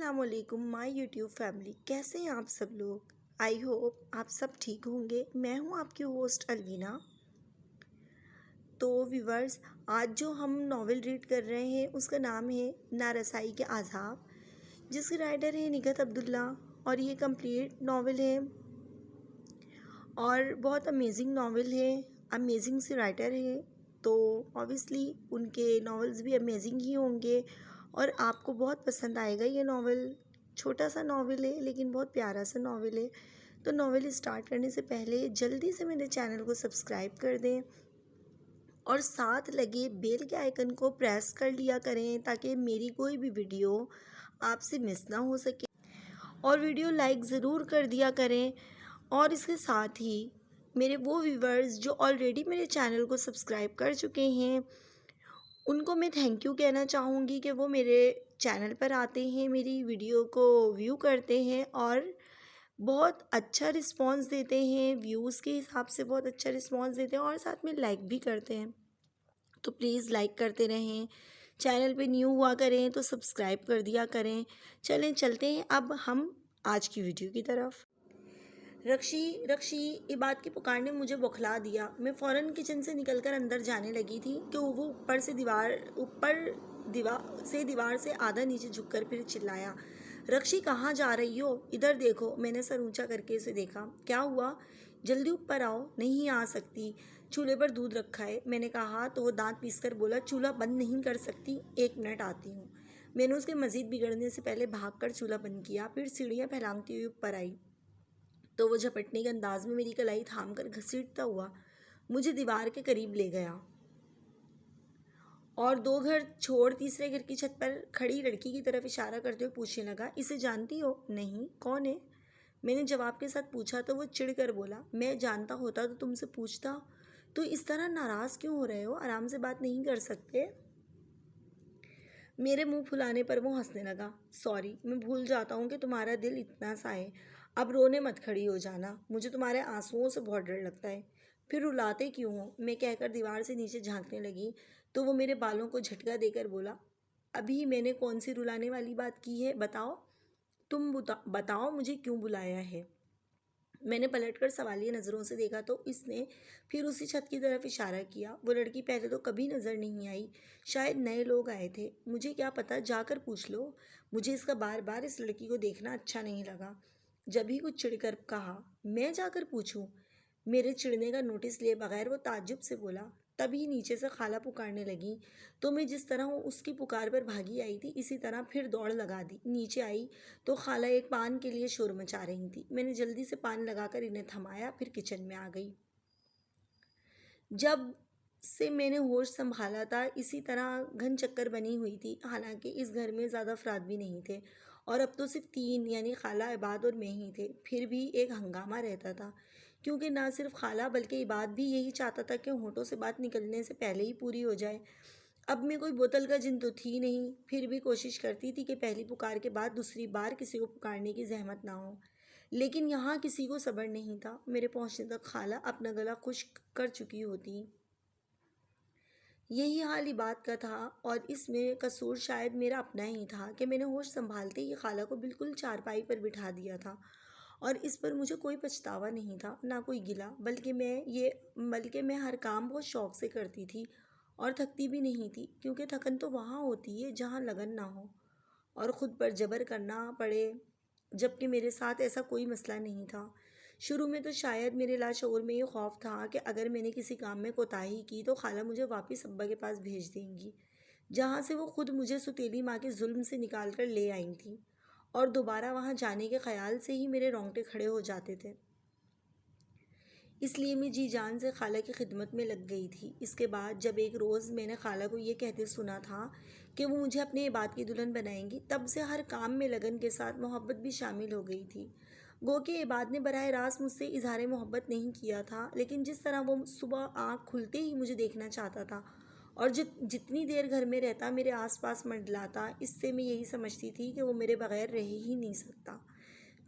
السلام علیکم مائی YouTube family, کیسے ہیں آپ سب لوگ؟ آئی ہوپ آپ سب ٹھیک ہوں گے۔ میں ہوں آپ کی ہوسٹ الوینا۔ تو ویورز، آج جو ہم ناول ریڈ کر رہے ہیں اس کا نام ہے نارسائی کے عذاب، جس کے رائٹر ہیں نگہت عبداللہ، اور یہ کمپلیٹ ناول ہے اور بہت امیزنگ ناول ہے، امیزنگ سے رائٹر ہے، تو اوبیسلی ان کے ناولز بھی امیزنگ ہی ہوں گے اور آپ کو بہت پسند آئے گا۔ یہ ناول چھوٹا سا ناول ہے لیکن بہت پیارا سا ناول ہے۔ تو ناول اسٹارٹ کرنے سے پہلے جلدی سے میرے چینل کو سبسکرائب کر دیں اور ساتھ لگے بیل کے آئیکن کو پریس کر لیا کریں تاکہ میری کوئی بھی ویڈیو آپ سے مس نہ ہو سکے، اور ویڈیو لائک ضرور کر دیا کریں۔ اور اس کے ساتھ ہی میرے وہ ویورز جو آلریڈی میرے چینل کو سبسکرائب کر چکے ہیں ان کو میں تھینک یو کہنا چاہوں گی کہ وہ میرے چینل پر آتے ہیں، میری ویڈیو کو ویو کرتے ہیں اور بہت اچھا رسپانس دیتے ہیں، ویوز کے حساب سے بہت اچھا رسپانس دیتے ہیں اور ساتھ میں لائک بھی کرتے ہیں۔ تو پلیز لائک کرتے رہیں، چینل پہ نیو ہوا کریں تو سبسکرائب کر دیا کریں۔ چلیں چلتے ہیں اب ہم آج کی ویڈیو کی طرف۔ رکشی یہ بات کی پکار نے مجھے بوکھلا دیا۔ میں فوراً کچن سے نکل کر اندر جانے لگی تھی کہ وہ دیوار سے آدھا نیچے جھک کر پھر چلایا، رکشی کہاں جا رہی ہو؟ ادھر دیکھو۔ میں نے سر اونچا کر کے اسے دیکھا۔ کیا ہوا؟ جلدی اوپر آؤ۔ نہیں آ سکتی، چولہے پر دودھ رکھا ہے، میں نے کہا تو وہ دانت پیس کر بولا چولہا بند نہیں کر سکتی؟ 1 منٹ آتی ہوں۔ میں نے اس کے مزید بگڑنے سے پہلے بھاگ کر چولہا بند کیا، پھر سیڑھیاں پھیلانگتی ہوئی اوپر آئی تو وہ جھپٹنے کے انداز میں میری کلائی تھام کر گھسیٹتا ہوا مجھے دیوار کے قریب لے گیا اور 2 گھر چھوڑ تیسرے گھر کی چھت پر کھڑی لڑکی کی طرف اشارہ کرتے ہوئے پوچھنے لگا، اسے جانتی ہو؟ نہیں، کون ہے؟ میں نے جواب کے ساتھ پوچھا تو وہ چڑ کر بولا، میں جانتا ہوتا تو تم سے پوچھتا۔ تو اس طرح ناراض کیوں ہو رہے ہو؟ آرام سے بات نہیں کر سکتے؟ میرے منہ پھلانے پر وہ ہنسنے لگا۔ سوری، میں بھول جاتا ہوں کہ تمہارا دل اتنا سا ہے۔ اب رونے مت کھڑی ہو جانا، مجھے تمہارے آنسوؤں سے بہت ڈر لگتا ہے۔ پھر رلاتے کیوں ہو؟ میں کہہ کر دیوار سے نیچے جھانکنے لگی تو وہ میرے بالوں کو جھٹکا دے کر بولا، ابھی میں نے کون سی رلانے والی بات کی ہے؟ بتاؤ، تم بتاؤ مجھے کیوں بلایا ہے؟ میں نے پلٹ کر سوالیہ نظروں سے دیکھا تو اس نے پھر اسی چھت کی طرف اشارہ کیا۔ وہ لڑکی پہلے تو کبھی نظر نہیں آئی، شاید نئے لوگ آئے تھے، مجھے کیا پتہ، جا کر پوچھ لو۔ مجھے اس کا بار بار اس لڑکی کو دیکھنا اچھا نہیں لگا۔ جب ہی کچھ چڑ کر کہا، میں جا کر پوچھوں؟ میرے چڑنے کا نوٹس لیے بغیر وہ تعجب سے بولا۔ تبھی نیچے سے خالہ پکارنے لگی تو میں جس طرح اس کی پکار پر بھاگی آئی تھی اسی طرح پھر دوڑ لگا دی۔ نیچے آئی تو خالہ ایک پان کے لیے شور مچا رہی تھی۔ میں نے جلدی سے پان لگا کر انہیں تھمایا، پھر کچن میں آ گئی۔ جب سے میں نے ہوش سنبھالا تھا اسی طرح گھن چکر بنی ہوئی تھی، حالانکہ اس گھر میں زیادہ افراد بھی نہیں تھے اور اب تو صرف 3 یعنی خالہ، عباد اور میں ہی تھے۔ پھر بھی ایک ہنگامہ رہتا تھا کیونکہ نہ صرف خالہ بلکہ عباد بھی یہی چاہتا تھا کہ ہونٹوں سے بات نکلنے سے پہلے ہی پوری ہو جائے۔ اب میں کوئی بوتل کا جن تو تھی نہیں، پھر بھی کوشش کرتی تھی کہ پہلی پکار کے بعد دوسری بار کسی کو پکارنے کی زحمت نہ ہو، لیکن یہاں کسی کو صبر نہیں تھا۔ میرے پہنچنے تک خالہ اپنا گلا خشک کر چکی ہوتی۔ یہی حال عباد کا تھا اور اس میں قصور شاید میرا اپنا ہی تھا کہ میں نے ہوش سنبھالتے ہی خالہ کو بالکل چارپائی پر بٹھا دیا تھا، اور اس پر مجھے کوئی پچھتاوا نہیں تھا، نہ کوئی گلہ، بلکہ میں ہر کام بہت شوق سے کرتی تھی اور تھکتی بھی نہیں تھی، کیونکہ تھکن تو وہاں ہوتی ہے جہاں لگن نہ ہو اور خود پر جبر کرنا پڑے، جبکہ میرے ساتھ ایسا کوئی مسئلہ نہیں تھا۔ شروع میں تو شاید میرے لاشعور میں یہ خوف تھا کہ اگر میں نے کسی کام میں کوتاہی کی تو خالہ مجھے واپس ابا کے پاس بھیج دیں گی، جہاں سے وہ خود مجھے ستیلی ماں کے ظلم سے نکال کر لے آئی تھیں، اور دوبارہ وہاں جانے کے خیال سے ہی میرے رونگٹے کھڑے ہو جاتے تھے۔ اس لیے میں جی جان سے خالہ کی خدمت میں لگ گئی تھی۔ اس کے بعد جب ایک روز میں نے خالہ کو یہ کہتے سنا تھا کہ وہ مجھے اپنے عباد کی دلہن بنائیں گی، تب سے ہر کام میں لگن کے ساتھ محبت بھی شامل ہو گئی تھی۔ گو کہ عباد نے براہ راست مجھ سے اظہار محبت نہیں کیا تھا، لیکن جس طرح وہ صبح آنکھ کھلتے ہی مجھے دیکھنا چاہتا تھا اور جتنی دیر گھر میں رہتا میرے آس پاس منڈلاتا، اس سے میں یہی سمجھتی تھی کہ وہ میرے بغیر رہ ہی نہیں سکتا۔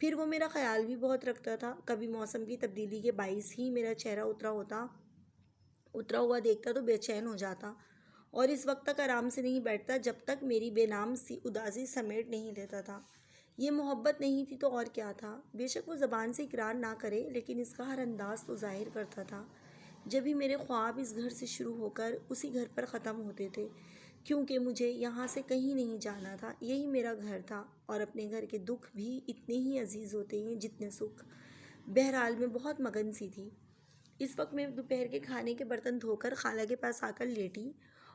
پھر وہ میرا خیال بھی بہت رکھتا تھا، کبھی موسم کی تبدیلی کے باعث ہی میرا چہرہ اترا ہوا دیکھتا تو بے چین ہو جاتا اور اس وقت تک آرام سے نہیں بیٹھتا جب تک میری بے نام سی اداسی سمیٹ نہیں لیتا تھا۔ یہ محبت نہیں تھی تو اور کیا تھا؟ بے شک وہ زبان سے اقرار نہ کرے لیکن اس کا ہر انداز تو ظاہر کرتا تھا۔ جبھی میرے خواب اس گھر سے شروع ہو کر اسی گھر پر ختم ہوتے تھے، کیونکہ مجھے یہاں سے کہیں نہیں جانا تھا، یہی میرا گھر تھا، اور اپنے گھر کے دکھ بھی اتنے ہی عزیز ہوتے ہیں جتنے سکھ۔ بہرحال میں بہت مگن سی تھی۔ اس وقت میں دوپہر کے کھانے کے برتن دھو کر خالہ کے پاس آ کر لیٹی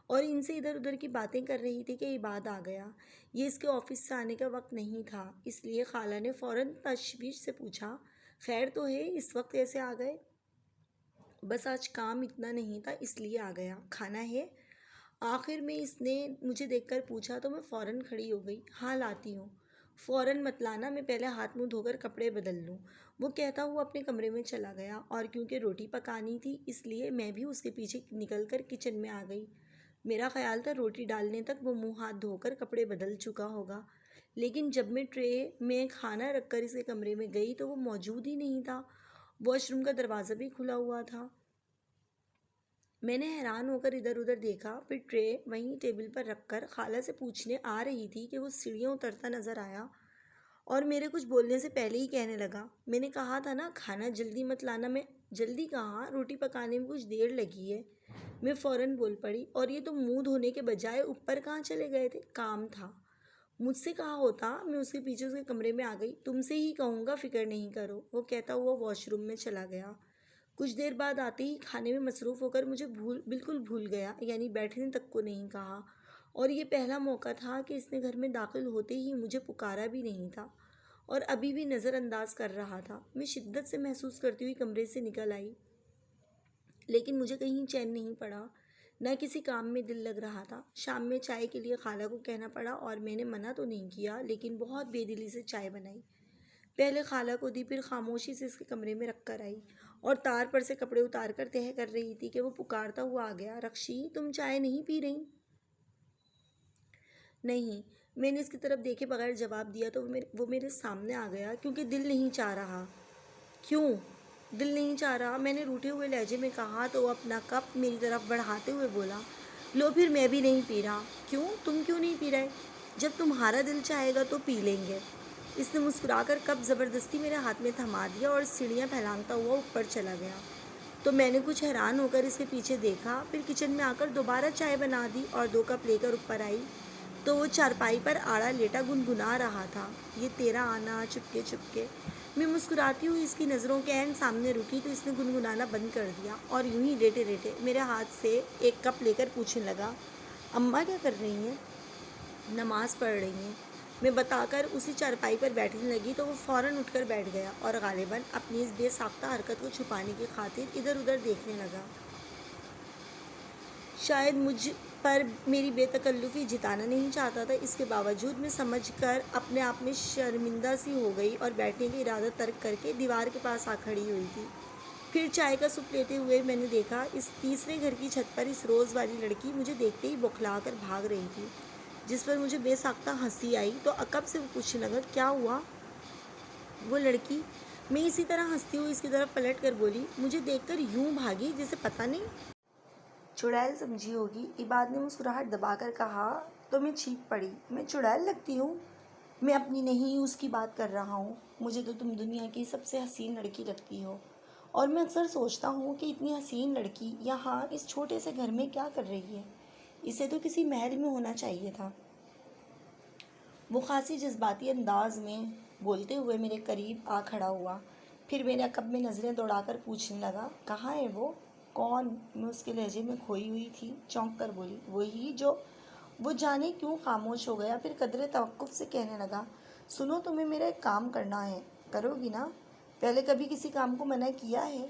اور ان سے ادھر ادھر کی باتیں کر رہی تھی کہ عباد آ گیا۔ یہ اس کے آفس سے آنے کا وقت نہیں تھا، اس لیے خالہ نے فوراً تشویش سے پوچھا، خیر تو ہے، اس وقت کیسے آ گئے؟ بس آج کام اتنا نہیں تھا اس لیے آ گیا۔ کھانا ہے؟ آخر میں اس نے مجھے دیکھ کر پوچھا تو میں فوراً کھڑی ہو گئی، ہاں لاتی ہوں۔ فوراً مت لانا، میں پہلے ہاتھ منہ دھو کر کپڑے بدل لوں، وہ کہتا ہوا اپنے کمرے میں چلا گیا، اور کیونکہ روٹی پکانی تھی اس لیے میں بھی اس کے پیچھے نکل کر کچن میں آ گئی۔ میرا خیال تھا روٹی ڈالنے تک وہ منہ ہاتھ دھو کر کپڑے بدل چکا ہوگا، لیکن جب میں ٹرے میں کھانا رکھ کر اس کے کمرے میں گئی تو وہ موجود ہی نہیں تھا۔ واش روم کا دروازہ بھی کھلا ہوا تھا۔ میں نے حیران ہو کر ادھر ادھر دیکھا، پھر ٹرے وہیں ٹیبل پر رکھ کر خالہ سے پوچھنے آ رہی تھی کہ وہ سیڑھیاں اترتا نظر آیا اور میرے کچھ بولنے سے پہلے ہی کہنے لگا، میں نے کہا تھا نا کھانا جلدی مت لانا۔ میں جلدی کہاں، روٹی پکانے میں کچھ دیر لگی ہے۔ میں فوراً بول پڑی، اور یہ تو منہ دھونے کے بجائے اوپر کہاں چلے گئے تھے؟ کام تھا، مجھ سے کہا ہوتا، میں اس کے پیچھے اس کے کمرے میں آ گئی۔ تم سے ہی کہوں گا، فکر نہیں کرو، وہ کہتا ہوا واش روم میں چلا گیا۔ کچھ دیر بعد آتے ہی کھانے میں مصروف ہو کر مجھے بالکل بھول گیا، یعنی بیٹھنے تک کو نہیں کہا، اور یہ پہلا موقع تھا کہ اس نے گھر میں داخل ہوتے ہی مجھے پکارا بھی نہیں تھا اور ابھی بھی نظر انداز کر رہا تھا۔ میں شدت سے محسوس کرتی ہوئی کمرے سے نکل آئی، لیکن مجھے کہیں چین نہیں پڑا، نہ کسی کام میں دل لگ رہا تھا۔ شام میں چائے کے لیے خالہ کو کہنا پڑا اور میں نے منع تو نہیں کیا، لیکن بہت بے دلی سے چائے بنائی۔ پہلے خالہ کو دی، پھر خاموشی سے اس کے کمرے میں رکھ کر آئی اور تار پر سے کپڑے اتار کر تہہ کر رہی تھی کہ وہ پکارتا ہوا آ گیا، رخشی تم چائے نہیں پی رہی؟ نہیں، میں نے اس کی طرف دیکھے بغیر جواب دیا تو وہ میرے سامنے آ گیا، کیونکہ دل نہیں چاہ رہا۔ کیوں دل نہیں چاہ رہا؟ میں نے روٹھے ہوئے لہجے میں کہا تو وہ اپنا کپ میری طرف بڑھاتے ہوئے بولا، لو پھر میں بھی نہیں پی رہا۔ کیوں؟ تم کیوں نہیں پی رہے؟ جب تمہارا دل چاہے گا تو پی لیں گے۔ اس نے مسکرا کر کپ زبردستی میرے ہاتھ میں تھما دیا اور سیڑھیاں پھیلانگتا ہوا اوپر چلا گیا۔ تو میں نے کچھ حیران ہو کر اس کے پیچھے دیکھا، پھر کچن میں آ کر دوبارہ چائے بنا دی اور 2 کپ لے کر اوپر آئی تو وہ چارپائی پر آڑا لیٹا گنگنا رہا تھا، یہ تیرا آنا چپکے چپکے۔ میں مسکراتی ہوئی اس کی نظروں کے عین سامنے رکی تو اس نے گنگنانا بند کر دیا اور یوں ہی لیٹے لیٹے میرے ہاتھ سے ایک کپ لے کر پوچھنے لگا، اماں کیا کر رہی ہیں؟ نماز پڑھ رہی ہیں، میں بتا کر اسی چارپائی پر بیٹھنے لگی تو وہ فوراً اٹھ کر بیٹھ گیا اور غالباً اپنی اس بے ساختہ حرکت کو چھپانے کی خاطر ادھر ادھر دیکھنے لگا۔ شاید مجھ پر میری بے تکلفی جتانا نہیں چاہتا تھا، اس کے باوجود میں سمجھ کر اپنے آپ میں شرمندہ سی ہو گئی اور بیٹھنے کا ارادہ ترک کر کے دیوار کے پاس آ کھڑی ہوئی تھی۔ پھر چائے کا سپ لیتے ہوئے میں نے دیکھا اس تیسرے گھر کی چھت پر اس روز والی لڑکی مجھے دیکھتے ہی بوکھلا کر بھاگ رہی تھی، جس پر مجھے بے ساختہ ہنسی آئی تو عقب سے وہ پوچھنے لگا، کیا ہوا؟ وہ لڑکی، میں اسی طرح ہنستی ہوئی اس کی طرف پلٹ کر بولی، مجھے دیکھ کر یوں بھاگی جیسے پتہ نہیں چڑیل سمجھی ہوگی۔ عباد نے مسکراہٹ دبا کر کہا تو میں چیخ پڑی، میں چڑیل لگتی ہوں؟ میں اپنی نہیں اس کی بات کر رہا ہوں، مجھے تو تم دنیا کی سب سے حسین لڑکی لگتی ہو، اور میں اکثر سوچتا ہوں کہ اتنی حسین لڑکی یہاں اس چھوٹے سے گھر میں کیا کر رہی ہے؟ اسے تو کسی محل میں ہونا چاہیے تھا۔ وہ خاصی جذباتی انداز میں بولتے ہوئے میرے قریب آ کھڑا ہوا، پھر میرے عقب میں نظریں دوڑا کر پوچھنے لگا، کہاں ہے وہ؟ کون؟ میں اس کے لہجے میں کھوئی ہوئی تھی، چونک کر بولی، وہی جو۔ وہ جانے کیوں خاموش ہو گیا، پھر قدرے توقف سے کہنے لگا، سنو تمہیں میرا ایک کام کرنا ہے، کرو گی نا؟ پہلے کبھی کسی کام کو منع کیا ہے؟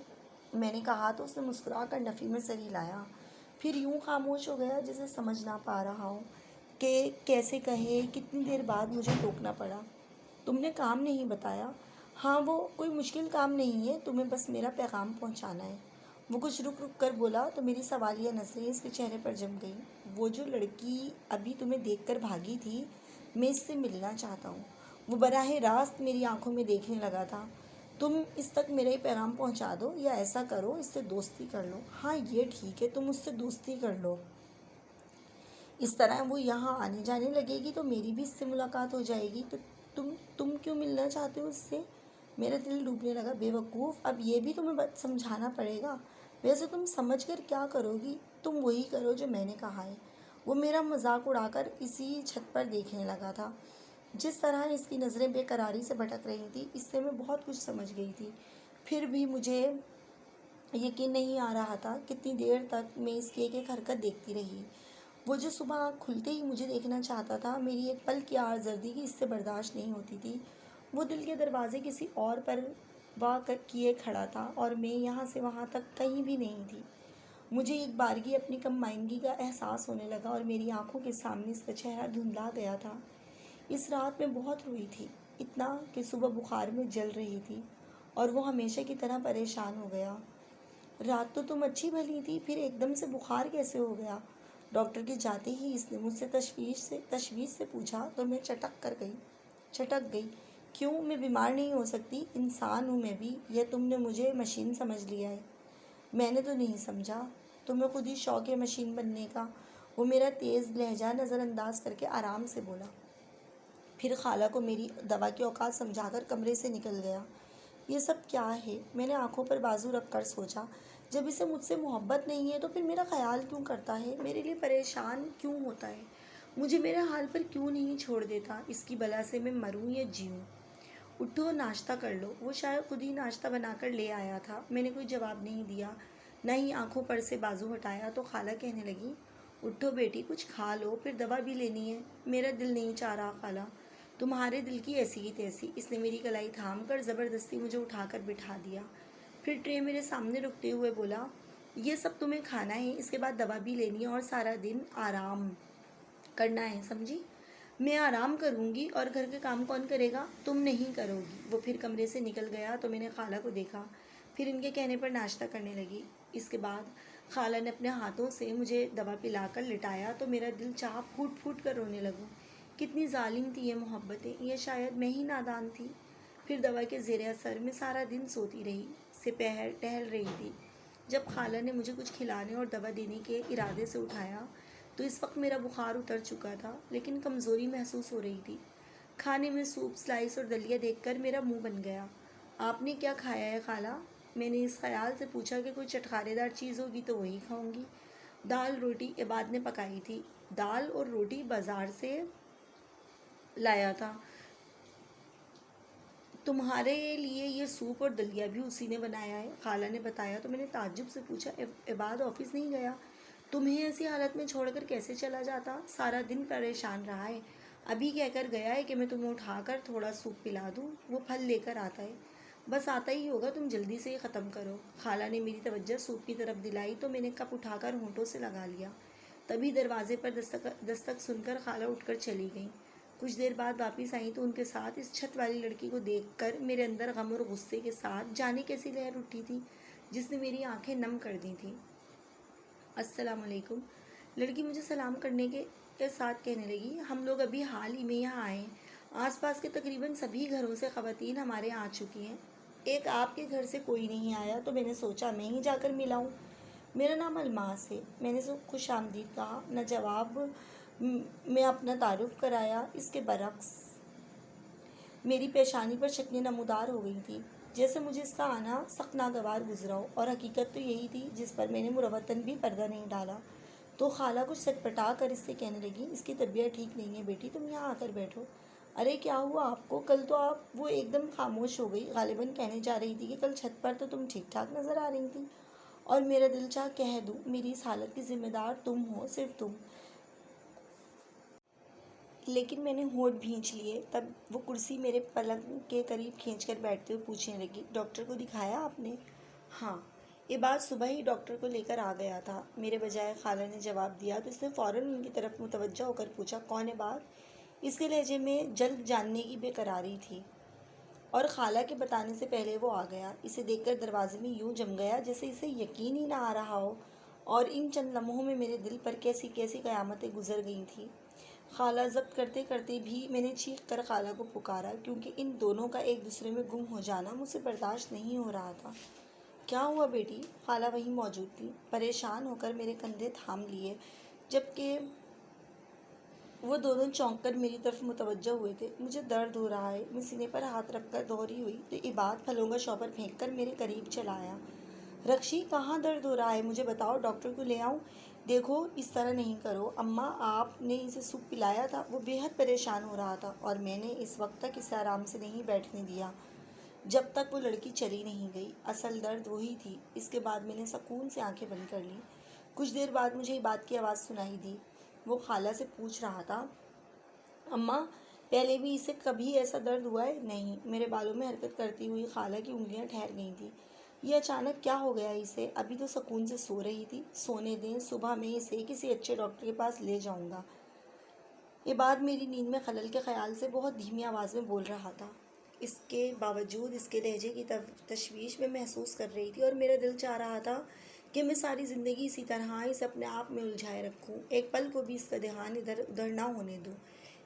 میں نے کہا تو اس نے مسکرا کر نفی میں سر ہلایا، پھر یوں خاموش ہو گیا جسے سمجھ نہ پا رہا ہو کہ کیسے کہے۔ کتنی دیر بعد مجھے ٹوکنا پڑا، تم نے کام نہیں بتایا؟ ہاں، وہ کوئی مشکل کام نہیں ہے، تمہیں بس میرا پیغام پہنچانا ہے۔ وہ کچھ رک رک کر بولا تو میری سوالیہ نظریں اس کے چہرے پر جم گئیں۔ وہ جو لڑکی ابھی تمہیں دیکھ کر بھاگی تھی، میں اس سے ملنا چاہتا ہوں۔ وہ براہ راست میری آنکھوں میں دیکھنے لگا تھا۔ تم اس تک میرا ہی پیغام پہنچا دو، یا ایسا کرو اس سے دوستی کر لو۔ ہاں یہ ٹھیک ہے، تم اس سے دوستی کر لو، اس طرح وہ یہاں آنے جانے لگے گی تو میری بھی اس سے ملاقات ہو جائے گی، تو تم کیوں ملنا چاہتے ہو اس سے؟ میرا دل ڈوبنے لگا۔ بے وقوف، اب یہ بھی تمہیں سمجھانا پڑے گا؟ ویسے تم سمجھ کر کیا کرو گی؟ تم وہی کرو جو میں نے کہا ہے۔ وہ میرا مذاق اڑا کر اسی چھت پر دیکھنے لگا تھا۔ جس طرح اس کی نظریں بے قراری سے بھٹک رہی تھیں، اس سے میں بہت کچھ سمجھ گئی تھی۔ پھر بھی مجھے یقین نہیں آ رہا تھا۔ کتنی دیر تک میں اس کی ایک ایک حرکت دیکھتی رہی۔ وہ جو صبح آنکھ کھلتے ہی مجھے دیکھنا چاہتا تھا، میری ایک پل کی آزردگی کی اس سے برداشت نہیں ہوتی تھی۔ وہ دل کے دروازے کسی اور پر وا کیے کھڑا تھا اور میں یہاں سے وہاں تک کہیں بھی نہیں تھی۔ مجھے ایک بارگی اپنی کم مائنگی کا احساس ہونے لگا اور میری آنکھوں کے سامنے اس کا چہرہ دھندلا گیا تھا۔ اس رات میں بہت روئی تھی، اتنا کہ صبح بخار میں جل رہی تھی اور وہ ہمیشہ کی طرح پریشان ہو گیا۔ رات تو تم اچھی بھلی تھی، پھر ایک دم سے بخار کیسے ہو گیا؟ ڈاکٹر کے جاتے ہی اس نے مجھ سے تشویش سے پوچھا تو میں چٹک گئی۔ کیوں؟ میں بیمار نہیں ہو سکتی؟ انسان ہوں میں بھی، یا تم نے مجھے مشین سمجھ لیا ہے؟ میں نے تو نہیں سمجھا، تمہیں خود ہی شوق ہے مشین بننے کا۔ وہ میرا تیز لہجہ نظر انداز کر کے آرام سے بولا، پھر خالہ کو میری دوا کی اوقات سمجھا کر کمرے سے نکل گیا۔ یہ سب کیا ہے؟ میں نے آنکھوں پر بازو رکھ کر سوچا۔ جب اسے مجھ سے محبت نہیں ہے تو پھر میرا خیال کیوں کرتا ہے؟ میرے لیے پریشان کیوں ہوتا ہے؟ مجھے میرے حال پر کیوں نہیں چھوڑ دیتا؟ اس کی بلا سے میں مروں یا جیوں؟ اٹھو، ناشتہ کر لو۔ وہ شاید خود ہی ناشتہ بنا کر لے آیا تھا۔ میں نے کوئی جواب نہیں دیا، نہ ہی آنکھوں پر سے بازو ہٹایا، تو خالہ کہنے لگی، اٹھو بیٹی، کچھ کھا لو، پھر دوا بھی لینی ہے۔ میرا دل نہیں چاہ رہا خالہ، تمہارے دل کی ایسی ہی تیسی۔ اس نے میری کلائی تھام کر زبردستی مجھے اٹھا کر بٹھا دیا، پھر ٹرے میرے سامنے رکھتے ہوئے بولا، یہ سب تمہیں کھانا ہے، اس کے بعد دوا بھی لینی ہے اور سارا دن آرام کرنا ہے، سمجھی؟ میں آرام کروں گی اور گھر کے کام کون کرے گا؟ تم نہیں کرو گی۔ وہ پھر کمرے سے نکل گیا تو میں نے خالہ کو دیکھا، پھر ان کے کہنے پر ناشتہ کرنے لگی۔ اس کے بعد خالہ نے اپنے ہاتھوں سے مجھے دوا پلا کر لٹایا تو میرا دل چاہا پھوٹ پھوٹ کر رونے لگوں۔ کتنی ظالم تھی یہ محبتیں، یہ شاید میں ہی نادان تھی۔ پھر دوا کے زیر اثر میں سارا دن سوتی رہی، سے ٹہل رہی تھی۔ جب خالہ نے مجھے کچھ کھلانے اور دوا دینے کے ارادے سے اٹھایا تو اس وقت میرا بخار اتر چکا تھا، لیکن کمزوری محسوس ہو رہی تھی۔ کھانے میں سوپ، سلائس اور دلیا دیکھ کر میرا منہ بن گیا۔ آپ نے کیا کھایا ہے خالہ؟ میں نے اس خیال سے پوچھا کہ کوئی چٹخارے دار چیز ہوگی تو وہی کھاؤں گی۔ دال روٹی عباد نے پکائی تھی۔ دال اور روٹی بازار سے لایا تھا۔ تمہارے لیے یہ سوپ اور دلیا بھی اسی نے بنایا ہے، خالہ نے بتایا تو میں نے تعجب سے پوچھا، عباد آفس نہیں گیا؟ تمہیں ایسی حالت میں چھوڑ کر کیسے چلا جاتا؟ سارا دن پریشان رہا ہے، ابھی کہہ کر گیا ہے کہ میں تمہیں اٹھا کر تھوڑا سوپ پلا دوں، وہ پھل لے کر آتا ہے، بس آتا ہی ہوگا، تم جلدی سے یہ ختم کرو۔ خالہ نے میری توجہ سوپ کی طرف دلائی تو میں نے کپ اٹھا کر ہونٹوں سے لگا لیا۔ تبھی دروازے پر دستک سن کر خالہ اٹھ کر چلی گئیں۔ کچھ دیر بعد واپس آئیں تو ان کے ساتھ اس چھت والی لڑکی کو دیکھ کر میرے اندر غم اور غصے کے ساتھ جانے کیسی لہر اٹھی تھی جس نے میری آنکھیں نم کر دی تھیں۔ السلام علیکم، لڑکی مجھے سلام کرنے کے ساتھ کہنے لگی، ہم لوگ ابھی حال ہی میں یہاں آئے ہیں، آس پاس کے تقریباً سبھی گھروں سے خواتین ہمارے یہاں آ چکی ہیں، ایک آپ کے گھر سے کوئی نہیں آیا تو میں نے سوچا میں ہی جا کر ملاؤں۔ میرا نام الماس ہے، میں نے خوش آمدید کہا، نہ جواب میں اپنا تعارف کرایا۔ اس کے برعکس میری پیشانی پر شکنیں نمودار ہو گئی تھیں، جیسے مجھے اس کا آنا سخت ناگوار گزرا ہو، اور حقیقت تو یہی تھی جس پر میں نے مروتاً بھی پردہ نہیں ڈالا۔ تو خالہ کچھ سٹپٹا کر اس سے کہنے لگی، اس کی طبیعت ٹھیک نہیں ہے بیٹی، تم یہاں آ کر بیٹھو۔ ارے کیا ہوا آپ کو؟ کل تو وہ ایک دم خاموش ہو گئی، غالباً کہنے جا رہی تھی کہ کل چھت پر تو تم ٹھیک ٹھاک نظر آ رہی تھی، اور میرا دل چاہ کہہ دوں میری اس حالت کی ذمہ دار تم ہو، صرف تم۔ لیکن میں نے ہونٹ بھینچ لیے۔ تب وہ کرسی میرے پلنگ کے قریب کھینچ کر بیٹھتے ہوئے پوچھنے لگی، ڈاکٹر کو دکھایا آپ نے؟ ہاں، یہ بات صبح ہی ڈاکٹر کو لے کر آ گیا تھا، میرے بجائے خالہ نے جواب دیا تو اس نے فوراً ان کی طرف متوجہ ہو کر پوچھا، کون ہے بات؟ اس کے لہجے میں جلد جاننے کی بے قراری تھی، اور خالہ کے بتانے سے پہلے وہ آ گیا۔ اسے دیکھ کر دروازے میں یوں جم گیا جیسے اسے یقین ہی نہ آ رہا ہو، اور ان چند لمحوں میں میرے دل پر کیسی کیسی قیامتیں گزر گئی تھیں۔ خالہ ضبط کرتے کرتے بھی میں نے چیخ کر خالہ کو پکارا، کیونکہ ان دونوں کا ایک دوسرے میں گم ہو جانا مجھ سے برداشت نہیں ہو رہا تھا۔ کیا ہوا بیٹی؟ خالہ وہیں موجود تھی، پریشان ہو کر میرے کندھے تھام لیے، جبکہ وہ دونوں چونک کر میری طرف متوجہ ہوئے تھے۔ مجھے درد ہو رہا ہے، میں سینے پر ہاتھ رکھ کر دوہری ہوئی تو عباد پھلوں کا شاپر پھینک کر میرے قریب چلا آیا۔ رکشی، کہاں درد ہو رہا ہے؟ مجھے بتاؤ، ڈاکٹر کو لے آؤں؟ دیکھو، اس طرح نہیں کرو اماں، آپ نے اسے سوپ پلایا تھا، وہ بے حد پریشان ہو رہا تھا اور میں نے اس وقت تک اسے آرام سے نہیں بیٹھنے دیا جب تک وہ لڑکی چلی نہیں گئی۔ اصل درد وہی تھی۔ اس کے بعد میں نے سکون سے آنکھیں بند کر لیں۔ کچھ دیر بعد مجھے عباد کی آواز سنائی دی۔ وہ خالہ سے پوچھ رہا تھا، اماں، پہلے بھی اسے کبھی ایسا درد ہوا ہے؟ نہیں۔ میرے بالوں میں حرکت کرتی ہوئی خالہ کی انگلیاں ٹھہر گئی تھیں۔ یہ اچانک کیا ہو گیا اسے؟ ابھی تو سکون سے سو رہی تھی۔ سونے دیں، صبح میں اسے کسی اچھے ڈاکٹر کے پاس لے جاؤں گا۔ عباد میری نیند میں خلل کے خیال سے بہت دھیمی آواز میں بول رہا تھا۔ اس کے باوجود اس کے لہجے کی تشویش میں محسوس کر رہی تھی اور میرا دل چاہ رہا تھا کہ میں ساری زندگی اسی طرح اسے اپنے آپ میں الجھائے رکھوں، ایک پل کو بھی اس کا دھیان ادھر ادھر نہ ہونے دوں۔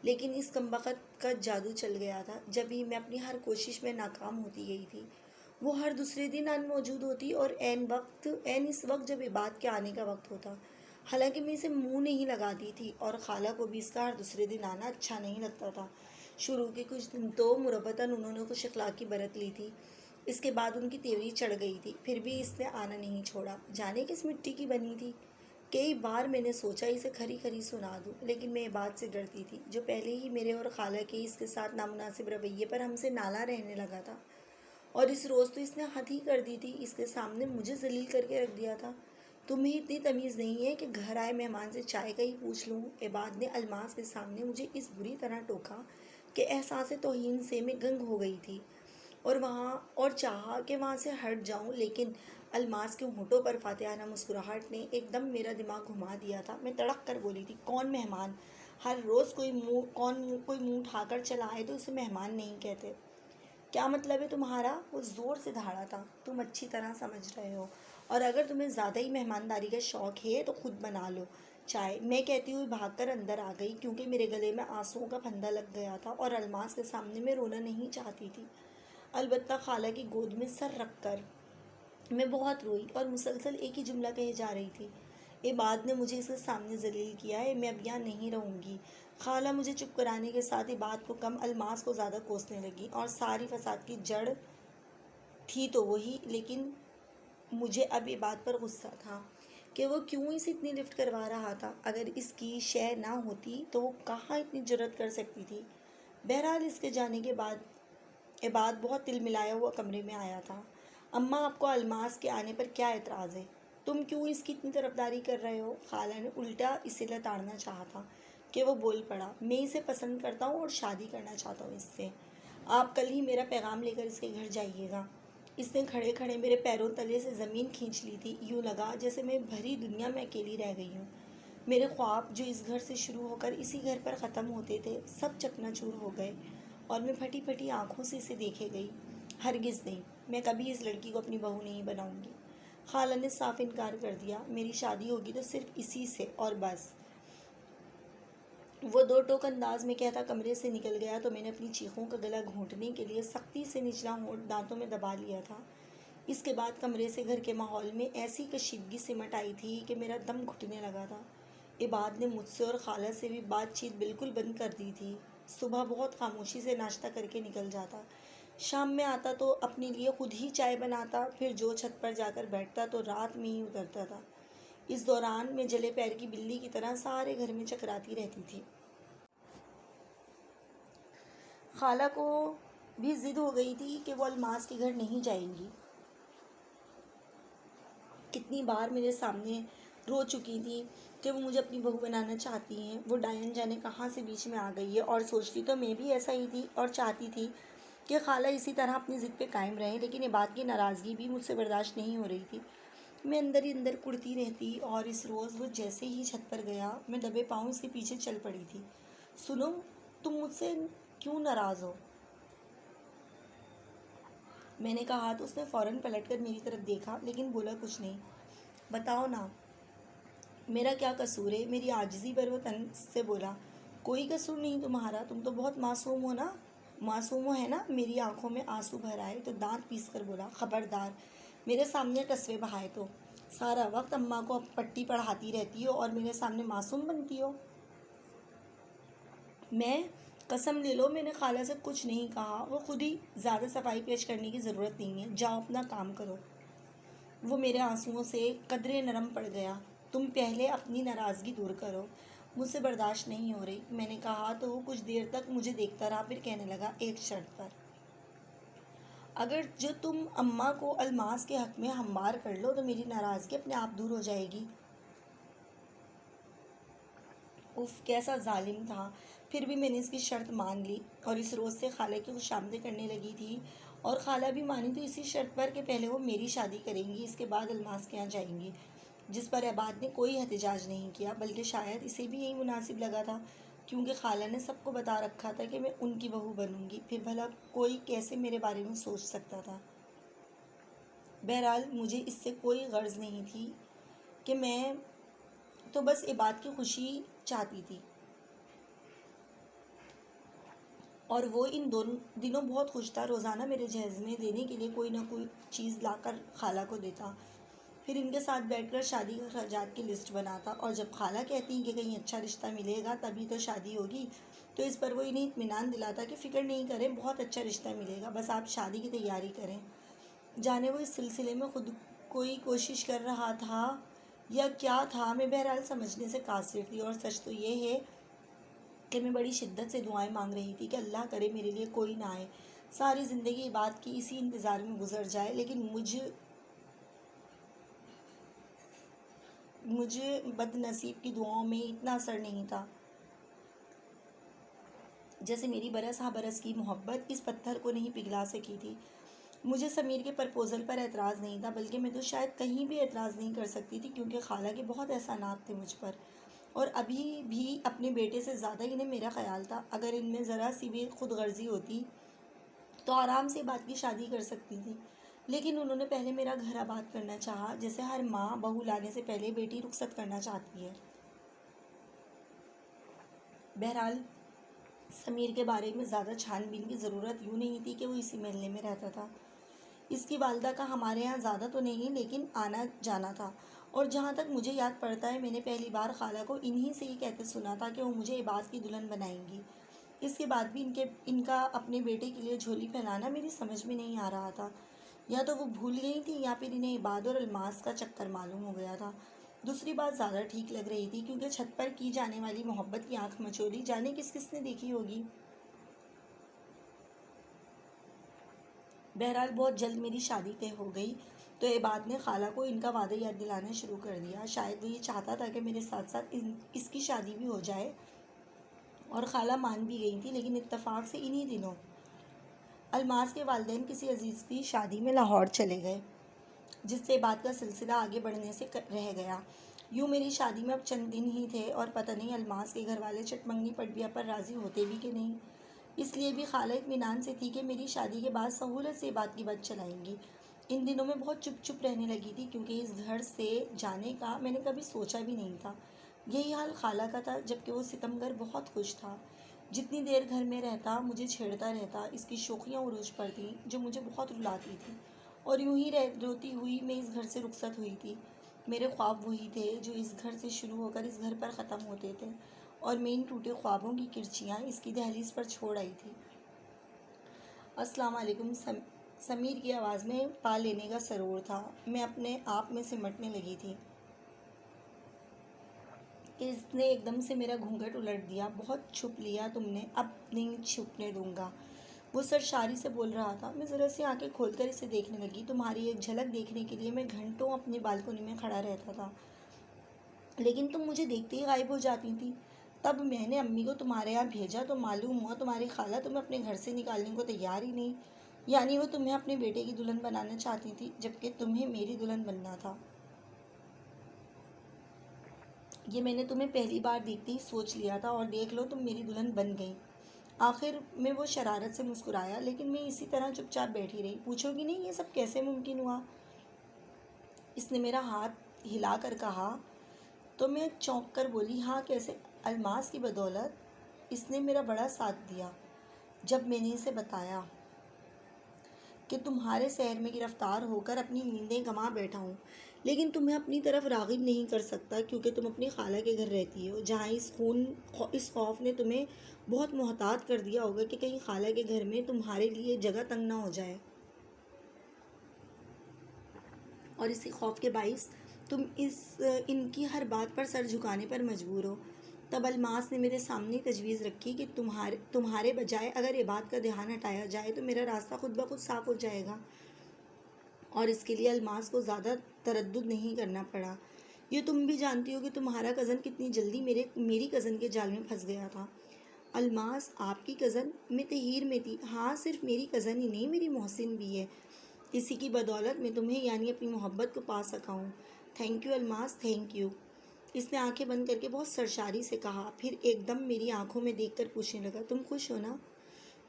لیکن اس کمبخت کا جادو چل گیا تھا۔ جب ہی میں اپنی ہر کوشش میں ناکام ہوتی گئی تھی، وہ ہر دوسرے دن موجود ہوتی اور عین اس وقت جب عباد کے آنے کا وقت ہوتا۔ حالانکہ میں اسے منہ نہیں لگاتی تھی اور خالہ کو بھی اس کا ہر دوسرے دن آنا اچھا نہیں لگتا تھا۔ شروع کے کچھ دن تو مربتاً انہوں نے کچھ اخلاقی برت لی تھی، اس کے بعد ان کی تیوری چڑھ گئی تھی، پھر بھی اس نے آنا نہیں چھوڑا۔ جانے کس مٹی کی بنی تھی؟ کئی بار میں نے سوچا اسے کھری کھری سنا دوں، لیکن میں عباد سے ڈرتی تھی، جو پہلے ہی میرے اور خالہ کے اس کے ساتھ نامناسب رویے پر ہم سے نالاں رہنے لگا تھا۔ اور اس روز تو اس نے حد ہی کر دی تھی، اس کے سامنے مجھے ذلیل کر کے رکھ دیا تھا۔ تمہیں اتنی تمیز نہیں ہے کہ گھر آئے مہمان سے چائے کا ہی پوچھ لوں؟ عباد نے الماس کے سامنے مجھے اس بری طرح ٹوکا کہ احساس توہین سے میں گنگ ہو گئی تھی اور چاہا کہ وہاں سے ہٹ جاؤں، لیکن الماس کے ہونٹوں پر فاتحانہ مسکراہٹ نے ایک دم میرا دماغ گھما دیا تھا۔ میں تڑک کر بولی تھی، کون مہمان؟ ہر روز کوئی منہ اٹھا کر چلا آئے تو اسے مہمان نہیں کہتے۔ کیا مطلب ہے تمہارا؟ وہ زور سے دھاڑا تھا۔ تم اچھی طرح سمجھ رہے ہو، اور اگر تمہیں زیادہ ہی مہمانداری کا شوق ہے تو خود بنا لو چائے، میں کہتی ہوئی بھاگ کر اندر آ گئی، کیونکہ میرے گلے میں آنسوؤں کا پھندا لگ گیا تھا اور الماس کے سامنے میں رونا نہیں چاہتی تھی۔ البتہ خالہ کی گود میں سر رکھ کر میں بہت روئی اور مسلسل ایک ہی جملہ کہے جا رہی تھی، عباد نے مجھے اس کے سامنے ذلیل کیا ہے، میں اب یہاں نہیں رہوں گی۔ خالہ مجھے چپ کرانے کے ساتھ عباد کو کم، الماس کو زیادہ کوسنے لگی، اور ساری فساد کی جڑ تھی تو وہی، لیکن مجھے اب عباد پر غصہ تھا کہ وہ کیوں اسے اتنی لفٹ کروا رہا تھا۔ اگر اس کی شے نہ ہوتی تو وہ کہاں اتنی جرأت کر سکتی تھی۔ بہرحال اس کے جانے کے بعد عباد بہت تل ملایا ہوا کمرے میں آیا تھا۔ اماں، آپ کو الماس کے آنے پر کیا اعتراض ہے؟ تم کیوں اس کی اتنی طرفداری کر رہے ہو؟ خالہ نے الٹا اسے لتاڑنا چاہا تھا کہ وہ بول پڑا، میں اسے پسند کرتا ہوں اور شادی کرنا چاہتا ہوں اس سے۔ آپ کل ہی میرا پیغام لے کر اس کے گھر جائیے گا۔ اس نے کھڑے کھڑے میرے پیروں تلے سے زمین کھینچ لی تھی، یوں لگا جیسے میں بھری دنیا میں اکیلی رہ گئی ہوں۔ میرے خواب جو اس گھر سے شروع ہو کر اسی گھر پر ختم ہوتے تھے، سب چکنا چور ہو گئے اور میں پھٹی پھٹی آنکھوں سے اسے دیکھے گئی۔ ہرگز نہیں، میں کبھی اس لڑکی کو اپنی بہو نہیں بناؤں گی۔ خالہ نے صاف انکار کر دیا، میری شادی ہوگی تو صرف اسی سے اور بس۔ وہ دو ٹوک انداز میں کہتا کمرے سے نکل گیا تو میں نے اپنی چیخوں کا گلا گھونٹنے کے لیے سختی سے نچلا ہونٹ دانتوں میں دبا لیا تھا۔ اس کے بعد کمرے سے گھر کے ماحول میں ایسی کشیدگی سمٹ آئی تھی کہ میرا دم گھٹنے لگا تھا۔ عباد نے مجھ سے اور خالہ سے بھی بات چیت بالکل بند کر دی تھی۔ صبح بہت خاموشی سے ناشتہ کر کے نکل جاتا، شام میں آتا تو اپنے لیے خود ہی چائے بناتا، پھر جو چھت پر جا کر بیٹھتا تو رات میں ہی اترتا تھا۔ اس دوران میں جلے پیر کی بلی کی طرح سارے گھر میں چکراتی رہتی تھی۔ خالہ کو بھی ضد ہو گئی تھی کہ وہ الماس کے گھر نہیں جائیں گی۔ کتنی بار میرے سامنے رو چکی تھی کہ وہ مجھے اپنی بہو بنانا چاہتی ہیں۔ وہ ڈائن جانے کہاں سے بیچ میں آ گئی ہے، اور سوچتی تو میں بھی ایسا ہی تھی اور چاہتی تھی کہ خالہ اسی طرح اپنی ضد پہ قائم رہیں، لیکن عباد کی ناراضگی بھی مجھ سے برداشت نہیں ہو رہی تھی۔ میں اندر ہی اندر کڑتی رہتی، اور اس روز وہ جیسے ہی چھت پر گیا میں دبے پاؤں اس کے پیچھے چل پڑی تھی۔ سنو، تم مجھ سے کیوں ناراض ہو؟ میں نے کہا تو اس نے فوراً پلٹ کر میری طرف دیکھا، لیکن بولا کچھ نہیں۔ بتاؤ نا، میرا کیا قصور ہے؟ میری عاجزی پر وہ طنز سے بولا، کوئی قصور نہیں تمہارا، تم تو بہت معصوم ہو ہے نا؟ میری آنکھوں میں آنسو بھر آئے تو دانت پیس کر بولا، خبردار میرے سامنے ٹسوے بہائے تو سارا وقت اماں کو پٹی پڑھاتی رہتی ہو اور میرے سامنے معصوم بنتی ہو۔ میں قسم لے لو میں نے خالہ سے کچھ نہیں کہا، وہ خود ہی زیادہ صفائی پیش کرنے کی ضرورت نہیں ہے، جاؤ اپنا کام کرو۔ وہ میرے آنسوؤں سے قدرے نرم پڑ گیا۔ تم پہلے اپنی ناراضگی دور کرو، مجھ سے برداشت نہیں ہو رہی، میں نے کہا تو وہ کچھ دیر تک مجھے دیکھتا رہا، پھر کہنے لگا، ایک شرط پر، اگر جو تم اماں کو الماس کے حق میں ہموار کر لو تو میری ناراضگی اپنے آپ دور ہو جائے گی۔ اف کیسا ظالم تھا! پھر بھی میں نے اس کی شرط مان لی اور اس روز سے خالہ کی خوشامدیں کرنے لگی تھی، اور خالہ بھی مانی تو اسی شرط پر کہ پہلے وہ میری شادی کریں گی، اس کے بعد الماس کے یہاں جائیں گی، جس پر عباد نے کوئی احتجاج نہیں کیا، بلکہ شاید اسے بھی یہی مناسب لگا تھا، کیونکہ خالہ نے سب کو بتا رکھا تھا کہ میں ان کی بہو بنوں گی، پھر بھلا کوئی کیسے میرے بارے میں سوچ سکتا تھا۔ بہرحال مجھے اس سے کوئی غرض نہیں تھی کہ میں تو بس عباد کی خوشی چاہتی تھی، اور وہ ان دنوں بہت خوش تھا، روزانہ میرے جہیز میں دینے کے لیے کوئی نہ کوئی چیز لا کر خالہ کو دیتا، پھر ان کے ساتھ بیٹھ کر شادی کے اخراجات کی لسٹ بناتا، اور جب خالہ کہتی کہ کہیں اچھا رشتہ ملے گا تبھی تو شادی ہوگی، تو اس پر وہ انہیں اطمینان دلاتا کہ فکر نہیں کریں، بہت اچھا رشتہ ملے گا، بس آپ شادی کی تیاری کریں۔ جانے وہ اس سلسلے میں خود کوئی کوشش کر رہا تھا یا کیا تھا، میں بہرحال سمجھنے سے قاصر تھی، اور سچ تو یہ ہے کہ میں بڑی شدت سے دعائیں مانگ رہی تھی کہ اللہ کرے میرے لیے کوئی نہ آئے، ساری زندگی عباد کی اسی انتظار میں گزر جائے، لیکن مجھے بد نصیب کی دعاؤں میں اتنا اثر نہیں تھا، جیسے میری برس ہاں برس کی محبت اس پتھر کو نہیں پگھلا سکی تھی۔ مجھے سمیر کے پرپوزل پر اعتراض نہیں تھا، بلکہ میں تو شاید کہیں بھی اعتراض نہیں کر سکتی تھی، کیونکہ خالہ کے بہت احسانات تھے مجھ پر، اور ابھی بھی اپنے بیٹے سے زیادہ انہیں میرا خیال تھا۔ اگر ان میں ذرا سی بھی خود غرضی ہوتی تو آرام سے بات کی شادی کر سکتی تھی، لیکن انہوں نے پہلے میرا گھر آباد کرنا چاہا، جیسے ہر ماں بہو لانے سے پہلے بیٹی رخصت کرنا چاہتی ہے۔ بہرحال سمیر کے بارے میں زیادہ چھان بین کی ضرورت یوں نہیں تھی کہ وہ اسی محلے میں رہتا تھا، اس کی والدہ کا ہمارے ہاں زیادہ تو نہیں لیکن آنا جانا تھا، اور جہاں تک مجھے یاد پڑتا ہے میں نے پہلی بار خالہ کو انہی سے ہی کہتے سنا تھا کہ وہ مجھے عباد کی دلہن بنائیں گی۔ اس کے بعد بھی ان کا اپنے بیٹے کے لیے جھولی پھیلانا میری سمجھ میں نہیں آ رہا تھا، یا تو وہ بھول گئی تھی یا پھر انہیں عباد اور الماس کا چکر معلوم ہو گیا تھا۔ دوسری بات زیادہ ٹھیک لگ رہی تھی، کیونکہ چھت پر کی جانے والی محبت کی آنکھ مچولی جانے کس کس نے دیکھی ہوگی۔ بہرحال بہت جلد میری شادی طے ہو گئی تو عباد نے خالہ کو ان کا وعدہ یاد دلانا شروع کر دیا، شاید وہ یہ چاہتا تھا کہ میرے ساتھ ساتھ اس کی شادی بھی ہو جائے، اور خالہ مان بھی گئی تھی، لیکن اتفاق سے انہی دنوں الماس کے والدین کسی عزیز کی شادی میں لاہور چلے گئے، جس سے عباد کا سلسلہ آگے بڑھنے سے رہ گیا۔ یوں میری شادی میں اب چند دن ہی تھے، اور پتہ نہیں الماس کے گھر والے چٹمنگنی پٹبیا پر راضی ہوتے بھی کہ نہیں، اس لیے بھی خالہ اطمینان سے تھی کہ میری شادی کے بعد سہولت سے عباد کی بات چلائیں گی۔ ان دنوں میں بہت چپ چپ رہنے لگی تھی، کیونکہ اس گھر سے جانے کا میں نے کبھی سوچا بھی نہیں تھا۔ یہی حال خالہ کا تھا، جبکہ وہ ستمگر بہت خوش تھا، جتنی دیر گھر میں رہتا مجھے چھیڑتا رہتا، اس کی شوخیاں عروج پر تھیں جو مجھے بہت رلاتی تھیں، اور یوں ہی روتی ہوئی میں اس گھر سے رخصت ہوئی تھی۔ میرے خواب وہی تھے جو اس گھر سے شروع ہو کر اس گھر پر ختم ہوتے تھے، اور میں ان ٹوٹے خوابوں کی کرچیاں اس کی دہلیز پر چھوڑ آئی تھی۔ السلام علیکم۔ سمیر کی آواز میں پا لینے کا سرور تھا۔ میں اپنے آپ میں سمٹنے لگی تھی کہ اس نے ایک دم سے میرا گھونگھٹ الٹ دیا۔ بہت چھپ لیا تم نے، اب نہیں چھپنے دوں گا، وہ سرشاری سے بول رہا تھا۔ میں ذرا سی آنکھیں کھول کر اسے دیکھنے لگی۔ تمہاری ایک جھلک دیکھنے کے لیے میں گھنٹوں اپنی بالکنی میں کھڑا رہتا تھا، لیکن تم مجھے دیکھتے ہی غائب ہو جاتی تھی۔ تب میں نے امی کو تمہارے یہاں بھیجا تو معلوم ہوا تمہاری خالہ تمہیں اپنے گھر سے نکالنے کو تیار ہی نہیں، یعنی وہ تمہیں اپنے بیٹے کی دلہن بنانا چاہتی تھی، جبکہ تمہیں میری دلہن بننا تھا۔ یہ میں نے تمہیں پہلی بار دیکھتے ہی سوچ لیا تھا، اور دیکھ لو تم میری دلہن بن گئی۔ آخر میں وہ شرارت سے مسکرایا، لیکن میں اسی طرح چپ چاپ بیٹھی رہی۔ پوچھو گی نہیں یہ سب کیسے ممکن ہوا؟ اس نے میرا ہاتھ ہلا کر کہا، تو میں چونک کر بولی، ہاں کیسے، الماس کی بدولت۔ اس نے میرا بڑا ساتھ دیا۔ جب میں نے اسے بتایا کہ تمہارے سحر میں گرفتار ہو کر اپنی نیندیں گنوا بیٹھا ہوں، لیکن تمہیں اپنی طرف راغب نہیں کر سکتا کیونکہ تم اپنی خالہ کے گھر رہتی ہو، جہاں اس خوف نے تمہیں بہت محتاط کر دیا ہوگا کہ کہیں خالہ کے گھر میں تمہارے لیے جگہ تنگ نہ ہو جائے، اور اسی خوف کے باعث تم ان کی ہر بات پر سر جھکانے پر مجبور ہو۔ تب الماس نے میرے سامنے تجویز رکھی کہ تمہارے بجائے اگر یہ بات کا دھیان ہٹایا جائے تو میرا راستہ خود بخود صاف ہو جائے گا، اور اس کے لیے الماس کو زیادہ تردد نہیں کرنا پڑا۔ یہ تم بھی جانتی ہو کہ تمہارا کزن کتنی جلدی میری کزن کے جال میں پھنس گیا تھا۔ الماس، آپ کی کزن؟ میں تحیر میں تھی۔ ہاں، صرف میری کزن ہی نہیں، میری محسن بھی ہے۔ اسی کی بدولت میں تمہیں یعنی اپنی محبت کو پا سکا ہوں۔ Thank you Almas, thank you. اس نے آنکھیں بند کر کے بہت سرشاری سے کہا، پھر ایک دم میری آنکھوں میں دیکھ کر پوچھنے لگا، تم خوش ہو نا؟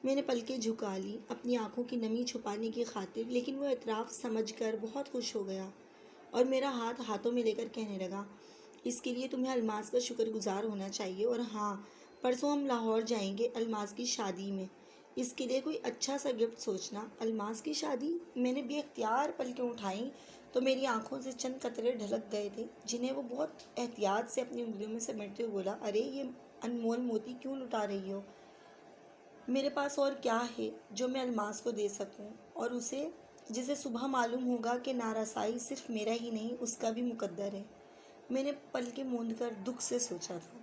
میں نے پلکیں جھکا لی اپنی آنکھوں کی نمی چھپانے کی خاطر، لیکن وہ اعتراف سمجھ کر بہت خوش ہو گیا اور میرا ہاتھ ہاتھوں میں لے کر کہنے لگا، اس کے لیے تمہیں الماس کا شکر گزار ہونا چاہیے، اور ہاں، پرسوں ہم لاہور جائیں گے الماس کی شادی میں، اس کے لیے کوئی اچھا سا گفٹ سوچنا۔ الماس کی شادی؟ میں نے بے اختیار پلکیں اٹھائیں تو میری آنکھوں سے چند قطرے ڈھلک گئے تھے، جنہیں وہ بہت احتیاط سے اپنی انگلیوں میں سمیٹتے ہوئے بولا، ارے یہ انمول موتی کیوں لٹا رہی ہو؟ میرے پاس اور کیا ہے جو میں الماس کو دے سکوں، اور جسے صبح معلوم ہوگا کہ نارسائی صرف میرا ہی نہیں اس کا بھی مقدر ہے۔ میں نے پلکیں موند کر دکھ سے سوچا تھا۔